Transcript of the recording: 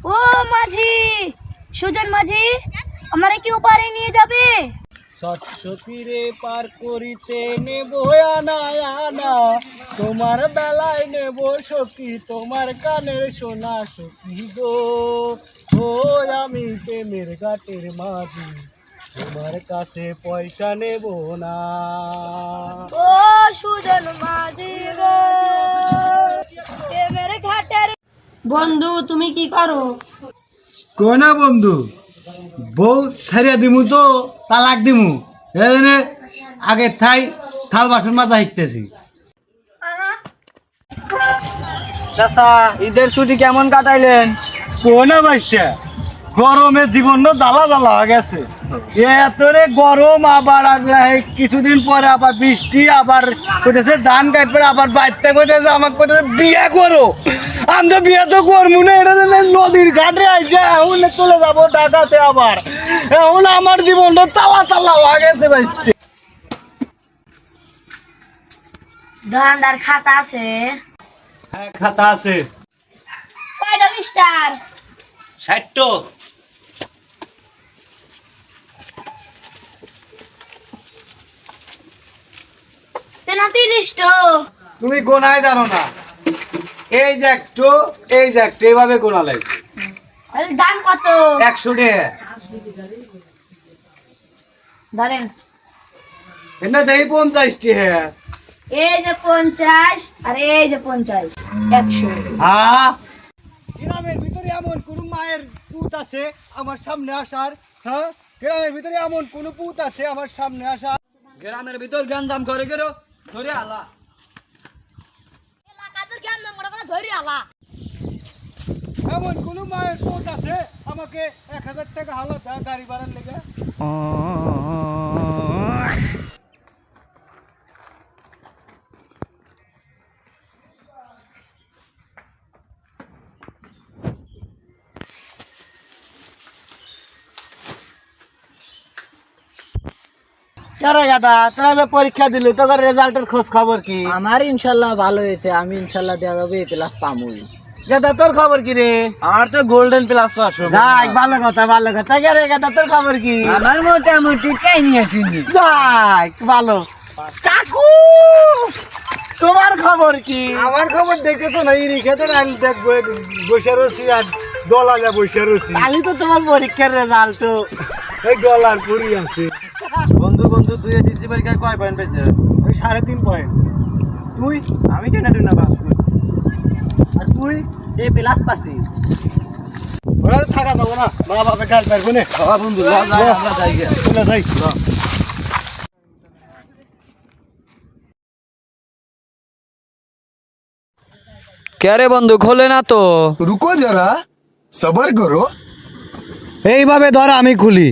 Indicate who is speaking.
Speaker 1: ও মাঝি, সুজন মাঝি, আমারে কি ওপারে নিয়ে যাবে?
Speaker 2: স্বচ্ছ তীরে পার করিতে নেব আনা আনা, তোমার বেলায় নেব সখী, তোমার কানের সোনা সখী গো। ও আমি প্রেমের ঘাটের মাঝি, তোমার কাছে পয়সা নেব না।
Speaker 1: ও সুজন মাঝি গো, প্রেমের ঘাটের বন্ধু তুমি কি করো?
Speaker 2: কোনা বন্ধু, বউ ছাড়িয়া দিমু তো তালাক দিমু, এজন্য আগে থাল বাসন মাজা শিখতেছি।
Speaker 3: চাচা, ঈদের ছুটি কেমন কাটাইলেন?
Speaker 2: কোনা বাইসা গরমের জীবন জ্বালা জ্বালা হয়ে গেছে। এতরে গরম, আবার কিছুদিন পরে আবার বৃষ্টি, আবার কোথাছে ধান কাটবে, আবার বাড়তে কোথাছে আমার কোথাছে বিয়ে করো। আমি তো বিয়ে তো করবো না, এটা নদীর ঘাটে আইসা এখন চলে যাবো ঢাকাতে। আবার এখন আমার জীবনটা তালা তালা হয়ে গেছে বাইসতে।
Speaker 1: দোকানদার খাতা আছে?
Speaker 2: হ্যাঁ, খাতা আছে।
Speaker 1: কয়টা মিস্টার?
Speaker 2: 60টো।
Speaker 1: তেনা 30টো।
Speaker 2: তুমি গোনায় জানো না, এই যে একটু, এই যে একটু, এইভাবে গোনা লাগবে।
Speaker 1: আরে দাম কত?
Speaker 2: 100 টাকা।
Speaker 1: ধরেন,
Speaker 2: এটা দেই 50 টাকা।
Speaker 1: এই যে 50 আর এই যে 50, 100।
Speaker 2: হ্যাঁ, গ্রামের ভিতরে এমন কোন মায়ের পুত আছে আমার সামনে আসার? হ্যাঁ, গ্রামের ভিতরে এমন কোন পুত আছে আমার সামনে আসার?
Speaker 3: গ্রামের ভিতর গ্যাঞ্জাম করে গেল ধরে আলা।
Speaker 1: এলাকাতে জ্ঞান নাম্বার করে ধরি আলা।
Speaker 2: এমন কোন মায়ের পুত আছে আমাকে 1000 টাকা হালত গাড়ি ভাড়ার লেগে? আরে গাদা, তোরা যে পরীক্ষা দিলি, তোর রেজাল্টের খোঁজ খবর কি?
Speaker 3: আমার ইনশাল্লাহ ভালো হয়েছে, আমি ইনশাল্লাহ দেওয়া যাবে প্লাস পামুই।
Speaker 2: গাদা, তোর খবর কি রে?
Speaker 3: আমার তো গোল্ডেন প্লাস পাস হবে।
Speaker 2: যাক, ভালো কথা ভালো কথা। রে গাদা, তোর খবর কি?
Speaker 3: আমার মোটামুটি কাহিনী আছে।
Speaker 2: যাক, ভালো। কাকু, তোমার খবর কি? আমার খবর দেখেছো না, ইরি খেতে আমি দেখবো বসে রয়েছি আর ডলারে বসে রয়েছি। কালি তো তোমার পরীক্ষার রেজাল্ট এই ডলার পুরি আছে।
Speaker 3: বন্ধু বন্ধু, তুই দিদি পরীক্ষায় কয় পয়েন্ট পেয়েছিস?
Speaker 2: ওই 3.5 পয়েন্ট। তুই?
Speaker 3: আমি টেনা টুনা পাস করছি।
Speaker 2: আর তুই?
Speaker 3: এ প্লাস পাসি।
Speaker 2: ওরা তো থাকা যাবো না, মা বাবা গাল পারবো না।
Speaker 3: বন্ধু আমরা যাই গে।
Speaker 2: চলে যাই।
Speaker 3: কে রে বন্ধু, খোলে না তো।
Speaker 4: रुको जरा सबर करो।
Speaker 2: এইভাবে ধর আমি খুলি।